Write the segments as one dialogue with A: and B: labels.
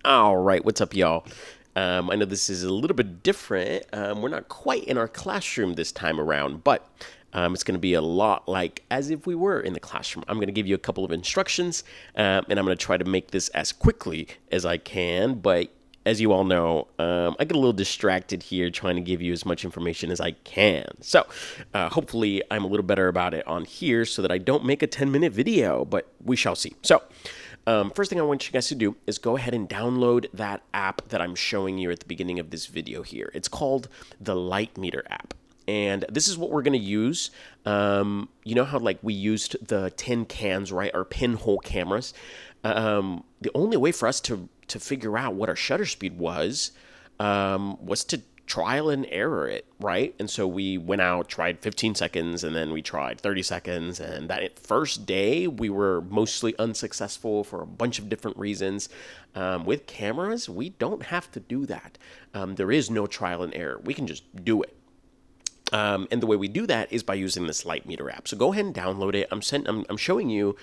A: All right, what's up, y'all? I know this is a little bit different. We're not quite in our classroom this time around, but it's going to be a lot like as if we were in the classroom. I'm going to give you a couple of instructions, and I'm going to try to make this as quickly as I can. But as you all know, I get a little distracted here trying to give you as much information as I can. So hopefully I'm a little better about it on here so that I don't make a 10-minute video, but we shall see. So first thing I want you guys to do is go ahead and download that app that I'm showing you at the beginning of this video here. It's called the Light Meter app. And this is what we're going to use. You know how like we used the tin cans, right? Our pinhole cameras. The only way for us to figure out what our shutter speed was to trial and error it, right? And so we went out, tried 15 seconds, and then we tried 30 seconds. And that first day, we were mostly unsuccessful for a bunch of different reasons. With cameras, we don't have to do that. There is no trial and error. We can just do it. And the way we do that is by using this Light Meter app. So go ahead and download it. I'm showing you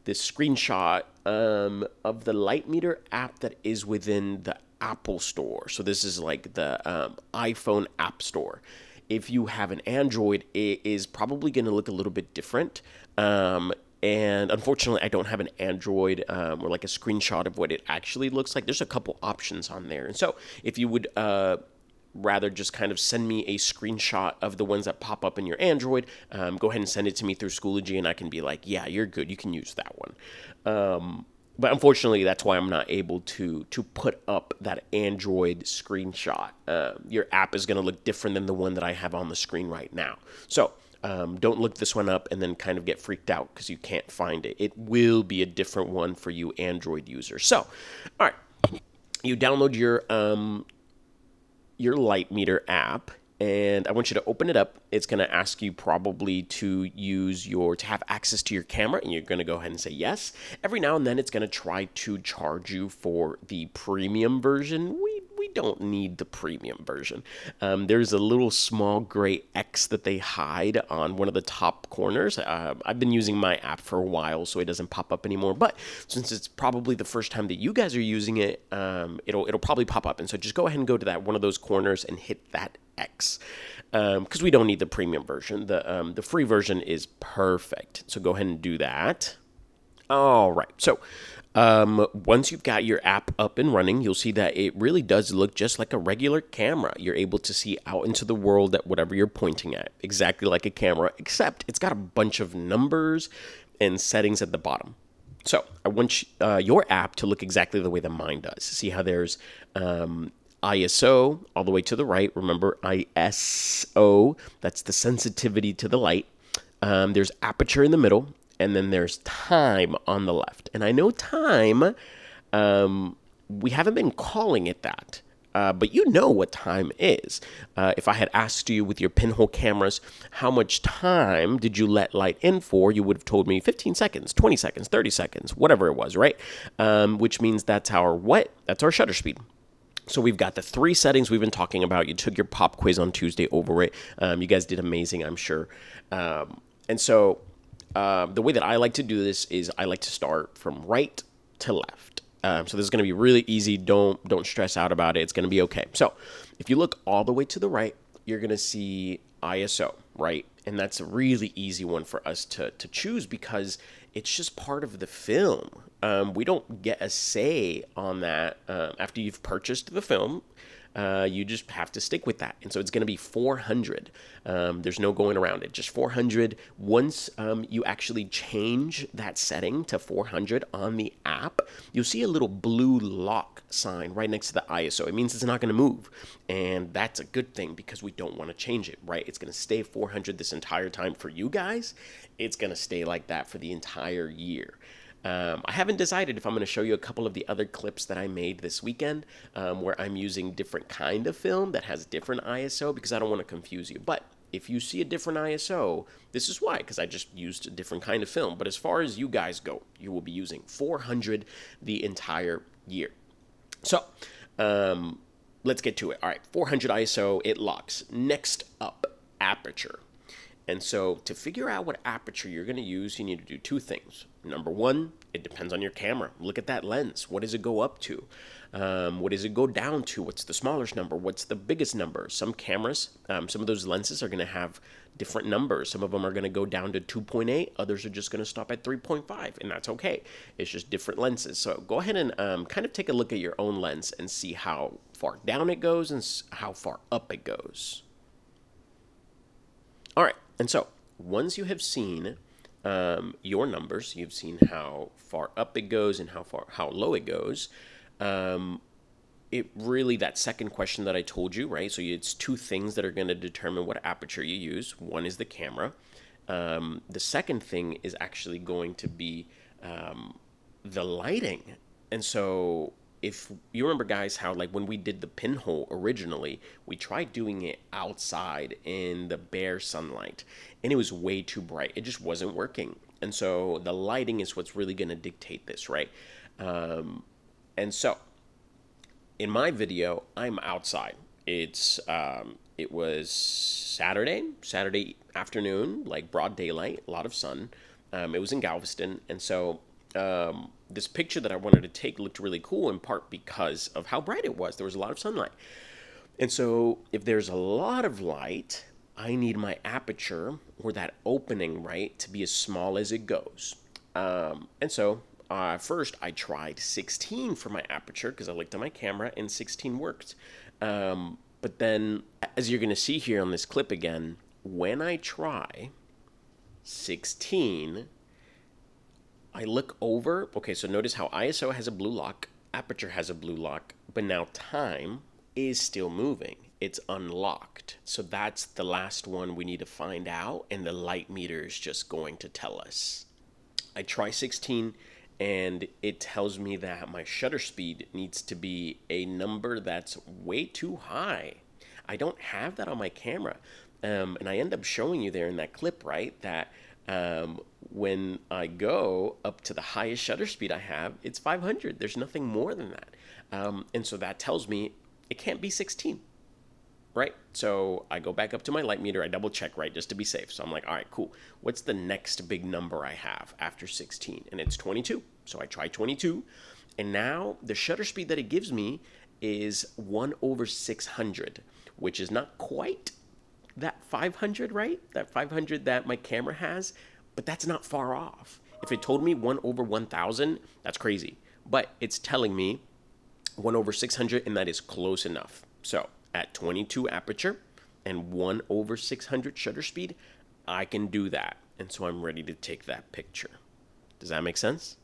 A: this screenshot of the Light Meter app that is within the Apple Store. So this is like the iPhone App Store. If you have an Android, it is probably going to look a little bit different. And unfortunately, I don't have an Android or like a screenshot of what it actually looks like. There's a couple options on there. And so if you would rather just kind of send me a screenshot of the ones that pop up in your Android, go ahead and send it to me through Schoology, and I can be like, yeah, you're good. You can use that one. But unfortunately, that's why I'm not able to put up that Android screenshot. Your app is going to look different than the one that I have on the screen right now. So don't look this one up and then kind of get freaked out because you can't find it. It will be a different one for you Android users. So, all right, you download your Light Meter app, and I want you to open it up. It's going to ask you probably to have access to your camera, and you're going to go ahead and say yes. Every now and then it's going to try to charge you for the premium version. We don't need the premium version. There's a little small gray X that they hide on one of the top corners. I've been using my app for a while, so it doesn't pop up anymore. But since it's probably the first time that you guys are using it, it'll probably pop up. And so just go ahead and go to that one of those corners and hit that X, because we don't need the premium version. The free version is perfect. So go ahead and do that. All right. So once you've got your app up and running, you'll see that it really does look just like a regular camera. You're able to see out into the world at whatever you're pointing at, exactly like a camera, except it's got a bunch of numbers and settings at the bottom. So I want your app to look exactly the way that mine does. See how there's ISO all the way to the right. Remember ISO, that's the sensitivity to the light. There's aperture in the middle, and then there's time on the left. And I know time, we haven't been calling it that, but you know what time is. If I had asked you with your pinhole cameras, how much time did you let light in for, you would have told me 15 seconds, 20 seconds, 30 seconds, whatever it was, right? Which means that's our what? That's our shutter speed. So we've got the 3 settings we've been talking about. You took your pop quiz on Tuesday over it. You guys did amazing, I'm sure. And so the way that I like to do this is I like to start from right to left. So this is going to be really easy. Don't stress out about it. It's going to be okay. So if you look all the way to the right, you're going to see ISO, right? And that's a really easy one for us to choose because it's just part of the film. We don't get a say on that after you've purchased the film. You just have to stick with that. And so it's going to be 400. There's no going around it, just 400. Once you actually change that setting to 400 on the app, you'll see a little blue lock sign right next to the ISO. It means it's not going to move. And that's a good thing because we don't want to change it, right? It's going to stay 400 this entire time for you guys. It's going to stay like that for the entire year. I haven't decided if I'm going to show you a couple of the other clips that I made this weekend where I'm using different kind of film that has different ISO because I don't want to confuse you. But if you see a different ISO, this is why, because I just used a different kind of film. But as far as you guys go, you will be using 400 the entire year. So let's get to it. All right, 400 ISO, it locks. Next up, aperture. And so to figure out what aperture you're going to use, you need to do 2 things. Number 1, It depends on your camera. Look at that lens. What does it go up to? What does it go down to? What's the smallest number? What's the biggest number? Some cameras, some of those lenses are going to have different numbers. Some of them are going to go down to 2.8. Others are just going to stop at 3.5, and that's okay. It's just different lenses. So go ahead and kind of take a look at your own lens and see how far down it goes and how far up it goes. All right, and so once you have seen your numbers, you've seen how far up it goes and how low it goes. It really, that second question that I told you, right? So it's two things that are going to determine what aperture you use. One is the camera. The second thing is actually going to be the lighting. And so if you remember, guys, how like when we did the pinhole originally, we tried doing it outside in the bare sunlight, and it was way too bright. It just wasn't working. And so the lighting is what's really going to dictate this, right? And so in my video, I'm outside. It was Saturday afternoon, like broad daylight, a lot of sun. It was in Galveston, and so this picture that I wanted to take looked really cool in part because of how bright it was. There was a lot of sunlight. And so if there's a lot of light, I need my aperture, or that opening, right, to be as small as it goes. And so first I tried 16 for my aperture because I looked at my camera and 16 worked. But then, as you're going to see here on this clip again, when I try 16, I look over. Okay, so notice how ISO has a blue lock, aperture has a blue lock, but now time is still moving. It's unlocked. So that's the last one we need to find out, and the light meter is just going to tell us. I try 16, and it tells me that my shutter speed needs to be a number that's way too high. I don't have that on my camera. And I end up showing you there in that clip, right, that when I go up to the highest shutter speed I have, it's 500. There's nothing more than that. And so that tells me it can't be 16, right? So I go back up to my light meter. I double check, right, just to be safe. So I'm like, all right, cool. What's the next big number I have after 16? And it's 22. So I try 22. And now the shutter speed that it gives me is 1/600, which is not quite that 500, right? That 500 that my camera has, but that's not far off. If it told me 1/1000, that's crazy. But it's telling me 1/600, and that is close enough. So at 22 aperture and 1/600 shutter speed, I can do that. And so I'm ready to take that picture. Does that make sense?